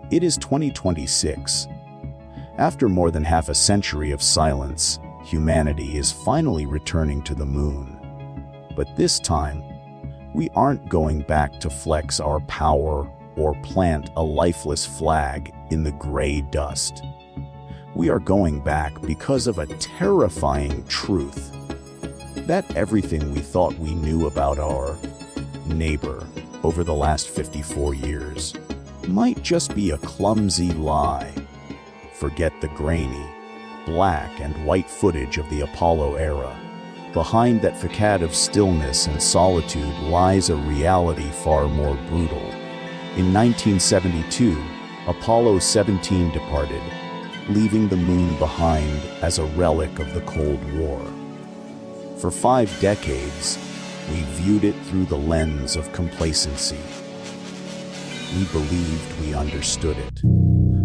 It is 2026. After more than half a century of silence, humanity is finally returning to the moon. But this time, we aren't going back to flex our power or plant a lifeless flag in the gray dust. We are going back because of a terrifying truth: that everything we thought we knew about our neighbor over the last 54 years might just be a clumsy lie. Forget the grainy, black and white footage of the Apollo era. Behind that facade of stillness and solitude lies a reality far more brutal. In 1972, Apollo 17 departed, leaving the moon behind as a relic of the Cold War. For 5 decades, we viewed it through the lens of complacency. We believed we understood it.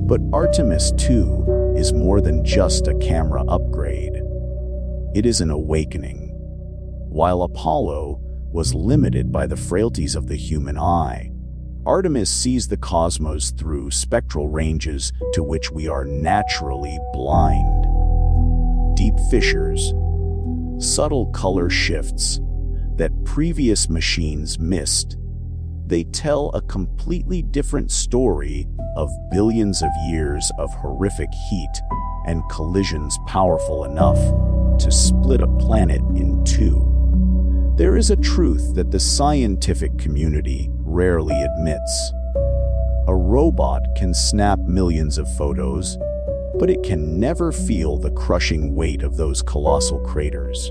But Artemis 2 is more than just a camera upgrade. It is an awakening. While Apollo was limited by the frailties of the human eye, Artemis sees the cosmos through spectral ranges to which we are naturally blind. Deep fissures, subtle color shifts that previous machines missed. They tell a completely different story of billions of years of horrific heat and collisions powerful enough to split a planet in two. There is a truth that the scientific community rarely admits. A robot can snap millions of photos, but it can never feel the crushing weight of those colossal craters.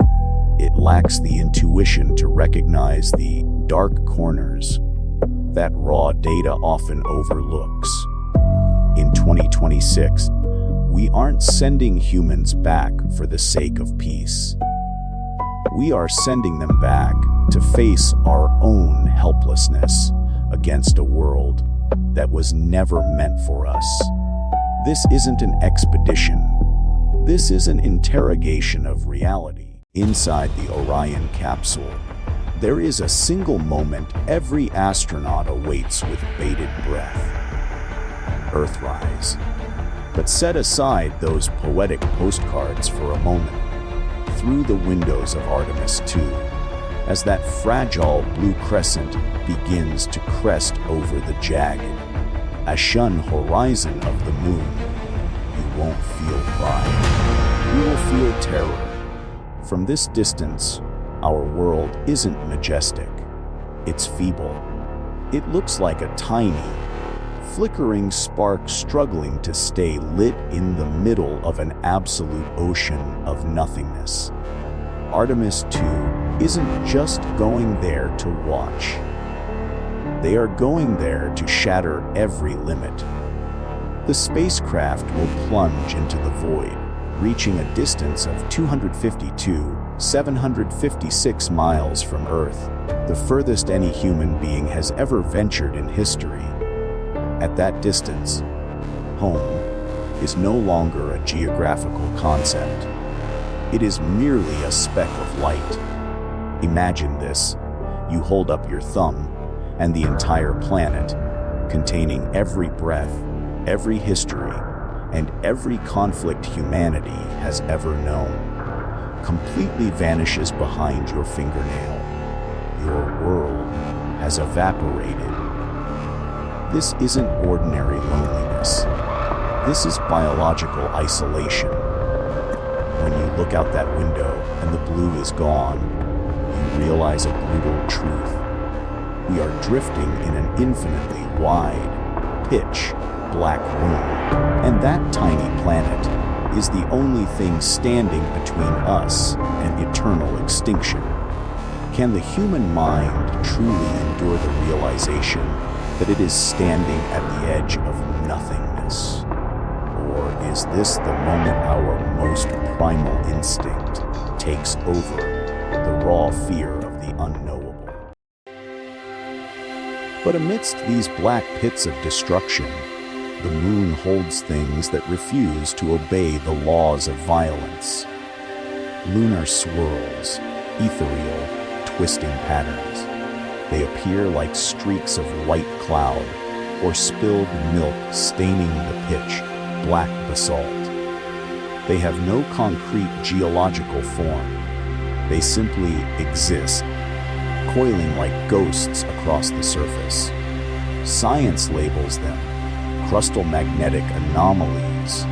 It lacks the intuition to recognize the dark corners that raw data often overlooks. In 2026, we aren't sending humans back for the sake of peace. We are sending them back to face our own helplessness against a world that was never meant for us. This isn't an expedition. This is an interrogation of reality. Inside the Orion capsule, there is a single moment every astronaut awaits with bated breath: Earthrise. But set aside those poetic postcards for a moment. Through the windows of Artemis 2, as that fragile blue crescent begins to crest over the jagged, ashen horizon of the moon, you won't feel pride. You will feel terror. From this distance, our world isn't majestic. It's feeble. It looks like a tiny, flickering spark struggling to stay lit in the middle of an absolute ocean of nothingness. Artemis 2 isn't just going there to watch. They are going there to shatter every limit. The spacecraft will plunge into the void, reaching a distance of 252,756 miles from Earth, the furthest any human being has ever ventured in history. At that distance, home is no longer a geographical concept. It is merely a speck of light. Imagine this: you hold up your thumb, and the entire planet, containing every breath, every history, and every conflict humanity has ever known, completely vanishes behind your fingernail. Your world has evaporated. This isn't ordinary loneliness. This is biological isolation. When you look out that window and the blue is gone, you realize a brutal truth. We are drifting in an infinitely wide, pitch black room, and that tiny planet is the only thing standing between us and eternal extinction. Can the human mind truly endure the realization that it is standing at the edge of nothingness? Or is this the moment our most primal instinct takes over, the raw fear of the unknowable? But amidst these black pits of destruction, the moon holds things that refuse to obey the laws of violence. Lunar swirls, ethereal, twisting patterns. They appear like streaks of white cloud, or spilled milk staining the pitch black basalt. They have no concrete geological form. They simply exist, coiling like ghosts across the surface. Science labels them crustal magnetic anomalies,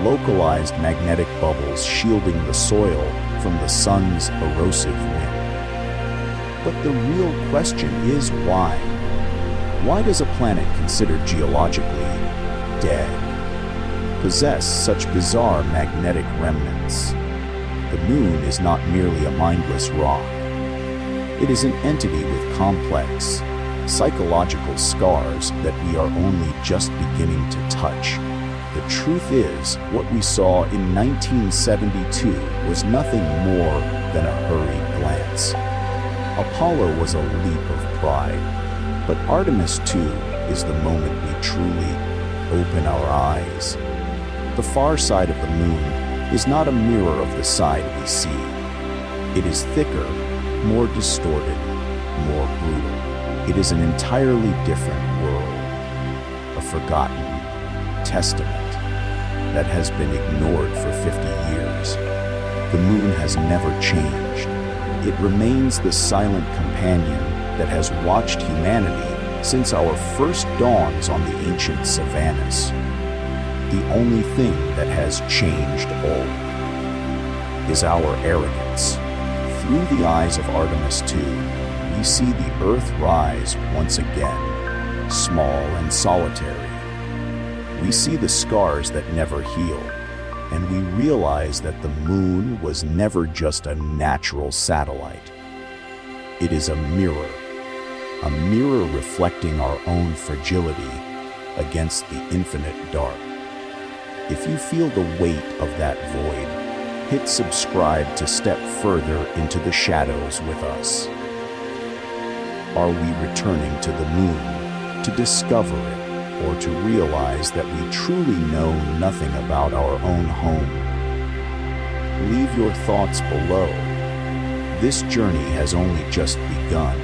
localized magnetic bubbles shielding the soil from the sun's erosive wind. But the real question is why? Why does a planet considered geologically dead possess such bizarre magnetic remnants? The moon is not merely a mindless rock. It is an entity with complex, psychological scars that we are only just beginning to touch. The truth is, what we saw in 1972 was nothing more than a hurried glance. Apollo was a leap of pride, but Artemis too is the moment we truly open our eyes. The far side of the moon is not a mirror of the side we see. It is thicker, more distorted, more brutal. It is an entirely different world, a forgotten testament that has been ignored for 50 years. The moon has never changed. It remains the silent companion that has watched humanity since our first dawns on the ancient savannas. The only thing that has changed all is our arrogance. Through the eyes of Artemis II, we see the Earth rise once again, small and solitary. We see the scars that never heal, and we realize that the moon was never just a natural satellite. It is a mirror reflecting our own fragility against the infinite dark. If you feel the weight of that void, hit subscribe to step further into the shadows with us. Are we returning to the moon to discover it, or to realize that we truly know nothing about our own home? Leave your thoughts below. This journey has only just begun.